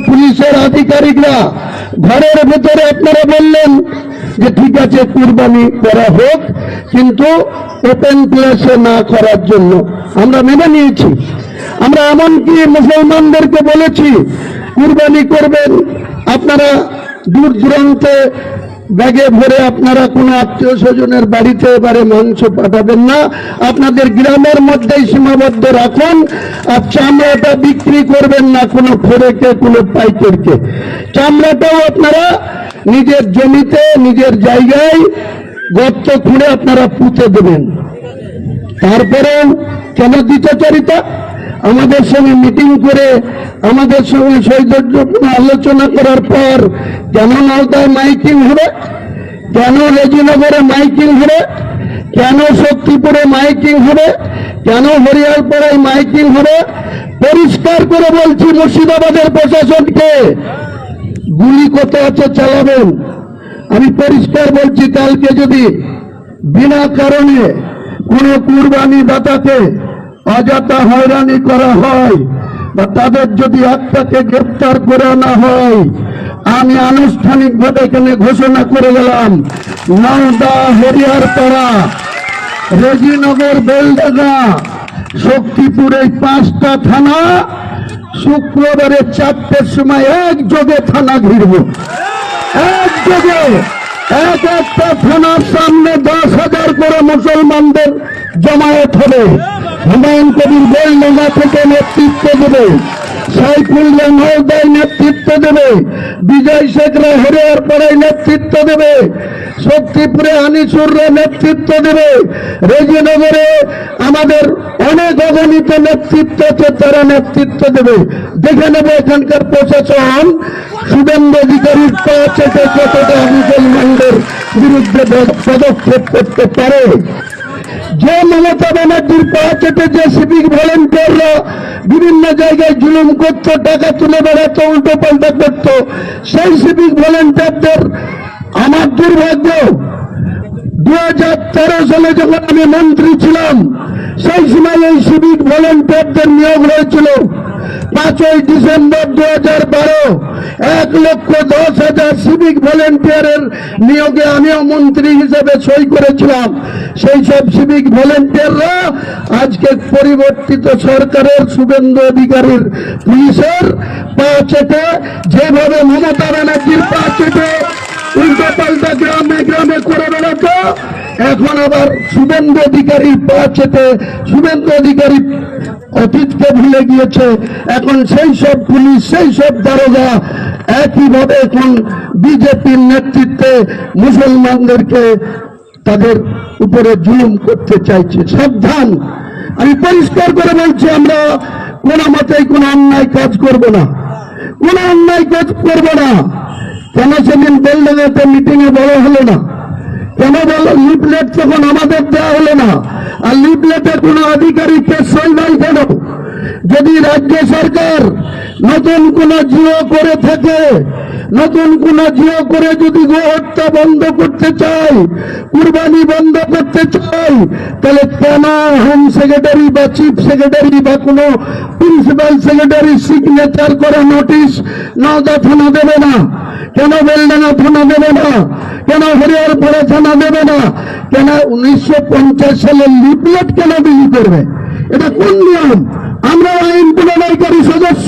পুলিশের আধিকারিকরা ঘরের ভেতরে আপনারা বললেন যে ঠিক আছে কুরবানি করা হোক, কিন্তু ওপেন প্লেসে না করার জন্য আমরা মেনে নিয়েছি। আমরা এমনকি মুসলমানদেরকে বলেছি কুরবানি করবেন আপনারা দূর দূরান্তে ব্যাগে ভরে আপনারা কোনো আত্মীয় স্বজনের বাড়িতে এবারে মাংস পাঠাবেন না, আপনাদের গ্রামের মধ্যেই সীমাবদ্ধ রাখুন। আর চামড়াটা বিক্রি করবেন না কোনো ফেরেকে, কোনো পাইকারকে। চামড়াটাও আপনারা নিজের জমিতে নিজের জায়গায় গর্ত খুঁড়ে আপনারা পুঁতে দেবেন। তারপরে কেন দ্বিচারিতা? আমাদের সঙ্গে মিটিং করে আমাদের সঙ্গে সৌজন্যপূর্ণ আলোচনা করার পর কেন নওদায় মাইকিং হবে, কেন রেজিনগরে মাইকিং হবে, কেন শক্তিপুরে মাইকিং হবে, কেন হরিয়ালপাড়ায় মাইকিং হবে? পরিষ্কার করে বলছি মুর্শিদাবাদের প্রশাসনকে, গুলি কত আছে চালাবেন। আমি পরিষ্কার বলছি, কালকে যদি বিনা কারণে কোন কুরবানি দাতাকে অযথা হয়রানি করা হয় বা তাদের যদি একটাকে গ্রেফতার করে আনা হয়, আমি আনুষ্ঠানিকভাবে এখানে ঘোষণা করে গেলাম, নওদা, হরিয়ারপাড়া, রেজিনগর, বেলডাঙ্গা, শক্তিপুর এই 5টা থানা শুক্রবারে 4টের সময় একযোগে থানা ঘিরব। একযোগে এক একটা থানার সামনে 10,000 করে মুসলমানদের জমায়েত হবে। হুমায়ুন কবির বেলডাঙ্গা থেকে নেতৃত্ব দেবে, সাইফুল্লাহ নওদায় নেতৃত্ব দেবে, বিজয় শেখরা হরিয়ারপাড়ায় নেতৃত্ব দেবে, শক্তিপুরে আনিসুররা নেতৃত্ব দেবে, রেজিনগরে আমাদের অনেক অগণিত নেতৃত্ব আছে, তারা নেতৃত্ব দেবে। দেখে নেব এখানকার প্রশাসন শুভেন্দু অধিকারীর পা চেটে কতটা মুসলমানদের বিরুদ্ধে পদক্ষেপ করতে পারে। যে মমতা ব্যানার্জির পা চেটে যে সিভিক ভলেন্টিয়াররা বিভিন্ন জায়গায় জুলুম করত, টাকা তুলে বেড়াতো, উল্টো পাল্টা করত, সেই সিভিক ভলেন্টিয়ারদের আমার দুর্ভাগ্য 2013 সালে যখন আমি মন্ত্রী ছিলাম সেই সময় এই সিভিক ভলেন্টিয়ারদের নিয়োগ হয়েছিল। 5ই ডিসেম্বর 2012 1,10,000 সিভিক ভলেন্টিয়ারের নিয়োগে আমিও মন্ত্রী হিসেবে সই করেছিলাম। সেই সব সিভিক ভলেন্টিয়াররা আজকে পরিবর্তিত সরকারের শুভেন্দু অধিকারীর পুলিশের পা চেটে, যেভাবে মমতা ব্যানার্জির পা চেটে উল্টো পাল্টা গ্রামে গ্রামে করে বেড়াতো, এখন আবার শুভেন্দু অধিকারীর পা চেটে শুভেন্দু অধিকারী অতীতকে ভুলে গিয়েছে। এখন সেই সব পুলিশ, সেই সব দারোগা একইভাবে এখন বিজেপির নেতৃত্বে মুসলমানদেরকে তাদের উপরে জুলুম করতে চাইছে। সাবধান, আমি পরিষ্কার করে বলছি, আমরা কোন মতেই কোন অন্যায় কাজ করব না, কোন অন্যায় কাজ করব না। কেন সেদিন বেলডাঙ্গাতে মিটিং এ বড় হলো না? কেন বলো লিফলেট তখন আমাদের দেওয়া হলো না? আর লিফলেটে কোনো আধিকারিককে সই নাই কেন? যদি রাজ্য সরকার নতুন কোন জিও করে থাকে, নতুন কোন জিও করে যদি গোহত্যা বন্ধ করতে চায়, কুরবানি বন্ধ করতে চায়, তাহলে কেন হোম সেক্রেটারি বা চিফ সেক্রেটারি বা কোনো প্রিন্সিপাল সেক্রেটারি সিগনেচার করে নোটিশ নওদা থানা দেবে না? কেন বেলডাঙ্গা থানা দেবে না? কেন হরিয়ারপাড়া থানা দেবে না? কেন 1950 সালের লিফলেট কেন বিলি করবে? এটা কোন নিয়ম? আমরা আইন প্রণয়নকারী সদস্য,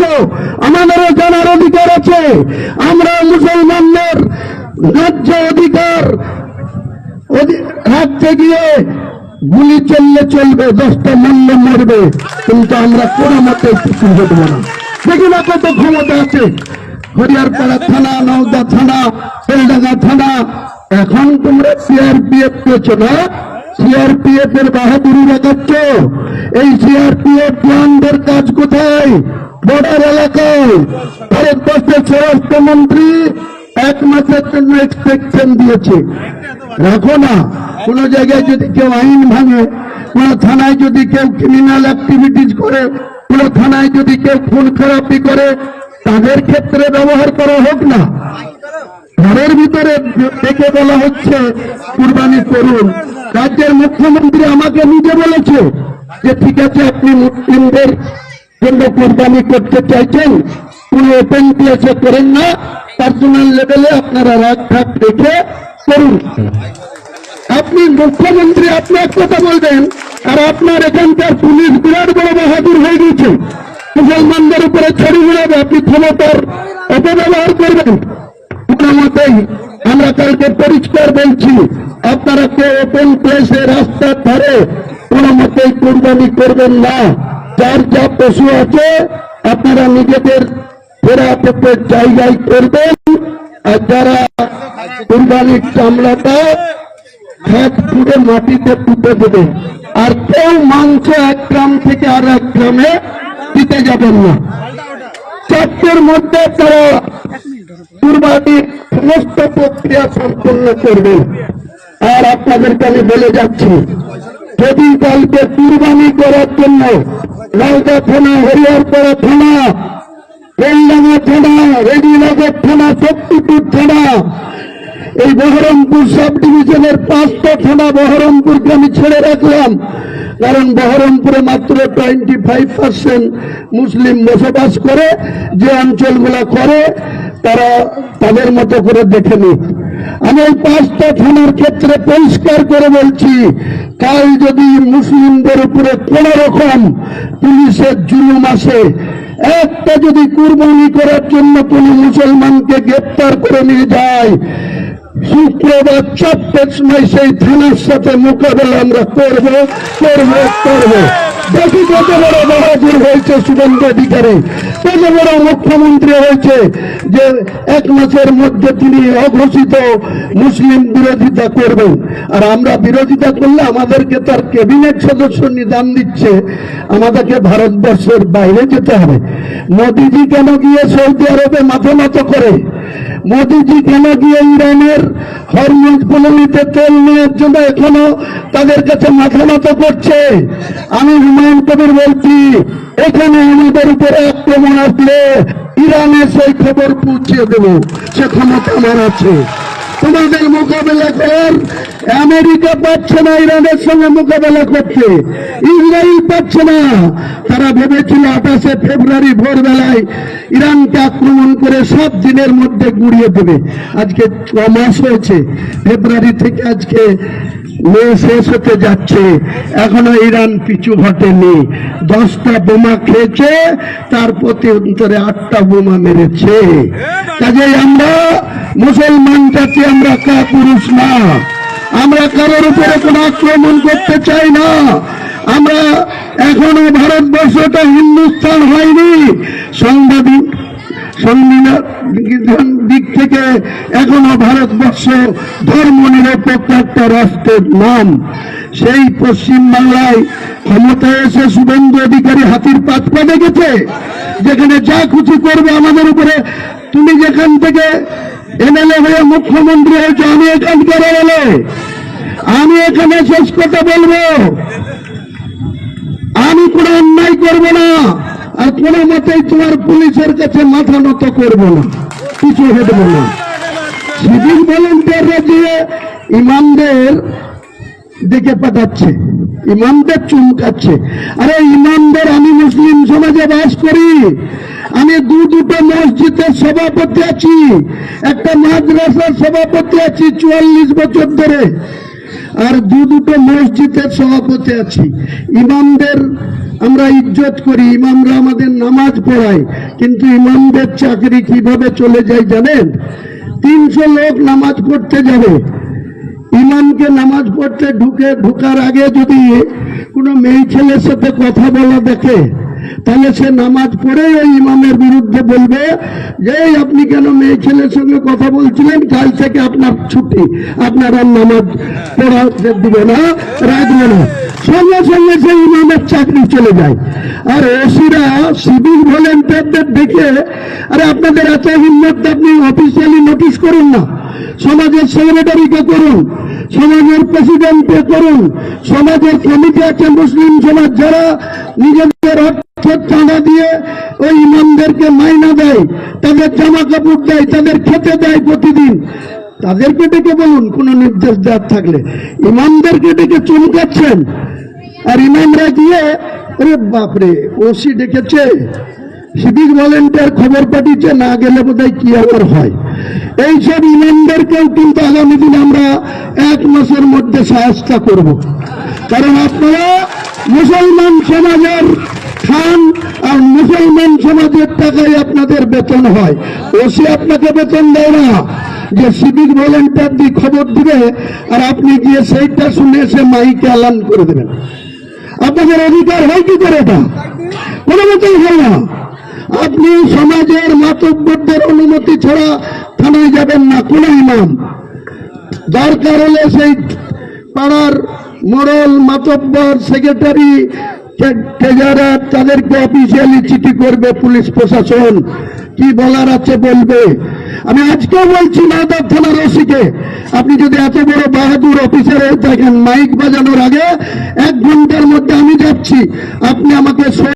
আমাদেরও জানার অধিকার আছে। আমরা মুসলমানদের ন্যায্য অধিকার রাখতে গিয়ে গুলি চললে চলবে, 10টা মূল্য মরবে, কিন্তু আমরা কোনো মতে কিছু ঘটব না। দেখি না কত ক্ষমতা আছে। হরিয়ারপাড়া থানা, নওদা থানা, বেলডাঙ্গা থানা, এখন তোমরা সিআরপিএফ পেয়েছ না? সিআরপিএফ এর বাহাদুরি দেখাচ্ছ। এই সিআরপিএফ জওয়ানদের কাজ কোথায়? বর্ডার এলাকায়। ভারতবর্ষের স্বরাষ্ট্রমন্ত্রী 1 মাসের জন্য এক্সটেনশন দিয়েছে। রাখো না। কোন জায়গায় যদি কেউ আইন ভাঙে, কোন থানায় যদি কেউ ক্রিমিনাল অ্যাক্টিভিটিস করে, কোন থানায় যদি কেউ খুন খারাপি করে, তাদের ক্ষেত্রে ব্যবহার করা হোক না। ঘরের ভিতরে ডেকে বলা হচ্ছে কুরবানি করুন। রাজ্যের মুখ্যমন্ত্রী আমাকে নিজে বলেছে যে ঠিক আছে, আপনি মুসলিমদের জন্য কুরবানি করতে চাইছেন, কোনো ওপেন প্লেসে করেন না, পার্সোনাল লেভেলে আপনারা রাগ ঠাক রেখে করুন। আপনি মুখ্যমন্ত্রী, আপনি এক কথা বলবেন, আর আপনার এখানকার পুলিশ বিরাট বড় বাহাদুর হয়ে গেছে, মুসলমানদের উপরে ছড়ি ঘুরাবে, আপনি ক্ষমতার অপব্যবহার করবেন। কোনো মতেই আমরা কালকে পরিষ্কার বলছি, আপনারা কেউ ওপেন প্লেসে রাস্তার ধারে কোনো মতেই কুরবানি করবেন না। যার যা পশু আছে আপনারা নিজেদের ফেরা পেটের জায়গায় করবেন, আর যারা কুরবানির চামড়াটা হাত পুড়ে মাটিতে পুঁতে দেবেন। আর কেউ মাংস 1 গ্রাম থেকে আর 1 গ্রামে দিতে যাবেন না। 4টার মধ্যে তারা কুরবানির সমস্ত প্রক্রিয়া সম্পন্ন করবেন। আর আপনাদেরকে আমি বলে যাচ্ছি, যদি কালকে কুরবানি করার জন্য নওদা থানা, হরিহরপাড়া থানা, বেলডাঙ্গা থানা, রেডিনগর থানা, শক্তিপুর থানা, এই বহরমপুর সাব ডিভিশনের 5টা থানা বহরমপুরকে আমি ছেড়ে রাখলাম, কারণ বহরমপুরে মাত্র 25% মুসলিম বসবাস করে। যে অঞ্চলগুলা করে তারা তাদের মতো করে দেখে নিক। আমি এই 5টা থানার ক্ষেত্রে পরিষ্কার করে বলছি, কাল যদি মুসলিমদের উপরে কোন রকম পুলিশের জুলুম আসে, একটা যদি কুরবানি করার জন্য কোন মুসলমানকে গ্রেপ্তার করে নিয়ে যায়, শুক্রবার 4টার সময় সেই থানার সাথে মোকাবেলা আমরা করব। দেখি কত বড় বাহাদুর হয়েছে শুভেন্দু অধিকারী, কত বড় মুখ্যমন্ত্রী হয়েছে যে 1 মাসের মধ্যে তিনি অঘোষিত মুসলিম বিরোধিতা করবেন। আর আমরা বিরোধিতা করলে আমাদেরকে তার ক্যাবিনেট সদস্য নিদান দিচ্ছে, আমাদেরকে ভারতবর্ষের বাইরে যেতে হবে। মোদিজি কেন গিয়ে সৌদি আরবে মাথা নত করে? মোদিজি কেন গিয়ে ইরানের হরমুজ কলোনিতে তেল নেওয়ার জন্য এখনো তাদের কাছে মাথা নত করছে? আমি হুমায়ুন কবির বলছি, এখানে আমাদের উপরে আক্রমণ আসলে ইরানে সেই খবর পৌঁছে দেব, সে ক্ষমতা আমার আছে। তোমাদের মোকাবেলা করার আমেরিকা পাচ্ছে না, ইরানের সঙ্গে মোকাবেলা করছে, ইসরায়েল পাচ্ছে না। তারা ভেবেছিল 28শে ফেব্রুয়ারি ভোরবেলায় ইরানকে আক্রমণ করে 7 দিনের মধ্যে গুড়িয়ে দেবে। আজকে 6 মাস হয়েছে, ফেব্রুয়ারি থেকে আজকে মে শেষ হতে যাচ্ছে, এখনো ইরান পিছু হটেনি। 10টা বোমা খেয়েছে, তার প্রতি অন্তরে 8টা বোমা মেরেছে। কাজেই আমরা মুসলমান জাতি, আমরা কাপুরুষ না, আমরা কারোর উপরে কোনো আক্রমণ করতে চাই না। আমরা এখনো ভারতবর্ষটা হিন্দুস্তান হয়নি, সংবিধান দিক থেকে এখনো ভারতবর্ষ ধর্ম নিরপেক্ষ একটা রাষ্ট্রের নাম। সেই পশ্চিম বাংলায় ক্ষমতায় এসে শুভেন্দু অধিকারী হাতির পাত পা দেখেছে, যেখানে যা খুশি করবে আমাদের উপরে। তুমি যেখান থেকে এমএলএ হয়ে মুখ্যমন্ত্রী হয়েছে, আমি এখানকার এমএলএ, আমি এখানে শেষ কথা বলবো, আমি কোনো অন্যায় করবো না, আর কোনো মতেই তোমার পুলিশের কাছে মাথা নত করবো না, কিছু হেঁটবো না। সিভিল ভলেন্টিয়াররা দিয়ে ইমামদের দেখে পাঠাচ্ছে, ইমামদের চুমকাচ্ছে। আরে ইমামদের, আমি মুসলিম সমাজে বাস করি, আমি দুটো মসজিদের সভাপতি আছি, একটা মাদ্রাসার সভাপতি আছি 44 বছর ধরে, আর দুটো মসজিদের সভাপতি আছি। ইমামদের আমরা ইজ্জত করি, ইমামরা আমাদের নামাজ পড়ায়, কিন্তু ইমামদের চাকরি কিভাবে চলে যায় জানেন? 300 লোক নামাজ পড়তে যাবে, ইমামকে নামাজ পড়তে ঢুকার আগে যদি কোনো মেয়ে ছেলের সাথে কথা বলা দেখে, তাহলে সে নামাজ পড়ে ওই ইমামের বিরুদ্ধে বলবে যে আপনি কেন মেয়ে ছেলের সঙ্গে কথা বলছিলেন, কাল থেকে আপনার ছুটি, আপনার আর নামাজ পড়াতে দিবে না, রাখবে না। সঙ্গে সঙ্গে সেই ইমামের চাকরি চলে যায়। আর ওসিরা সিভিল ভলেন্টিয়ারদের দেখে, আরে আপনাদের এত হিম্মত, আপনি অফিসিয়ালি নোটিশ করুন না, সমাজের সেক্রেটারিকে করুন, সমাজের প্রেসিডেন্টকে করুন, সমাজের কমিটি আছে মুসলিম সমাজ, যারা নিজেদের অর্থের চাঁদা দিয়ে ওই ইমামদেরকে মাইনা দেয়, তাদের জামা কাপড় দেয়, তাদের খেতে দেয় প্রতিদিন, তাদেরকে ডেকে বলুন কোন নির্দেশ দেওয়ার থাকলে। ইমামদেরকে ডেকে চমকাচ্ছেন, আর ইমামরা গিয়ে, আরে বাপরে ওসি ডেকেছে, সিভিক ভলেন্টিয়ার খবর পাঠিয়েছে, না গেলে বোধহয় কি আবার হয়। এইসব ইমানদারকেও কিন্তু আগামী দিন আমরা 1 মাসের মধ্যে সাহায্য করব। কারণ আপনারা মুসলমান সমাজের খান, আর মুসলমান সমাজের টাকায় আপনাদের বেতন হয়। ওসি আপনাকে বেতন দেয় না যে সিভিক ভলেন্টিয়ার দিয়ে খবর দিবে আর আপনি গিয়ে সেইটা শুনে এসে মাইকে এলান করে দেবেন। আপনাদের অধিকার হয় কি করে? এটা কোনো মতেই হয় না। আপনি সমাজের মাতব্বরদের অনুমতি ছাড়া থানায় যাবেন না। কোন ইমাম দরকার হলে সেই পাড়ার মোড়ল, মাতব্বর, সেক্রেটারি, ট্রেজারার, তাদেরকে অফিসিয়ালি চিঠি করবে পুলিশ প্রশাসন, কি বলার আছে বলবে। আমি আজকেও বলছি নাদার থানার ওসিকে, আপনি যদি এত বড় বাহাদুর অফিসার হয়ে থাকেন, মাইক বাজানোর আগে 1 ঘন্টার মধ্যে আমি যাচ্ছি, আপনি আমাকে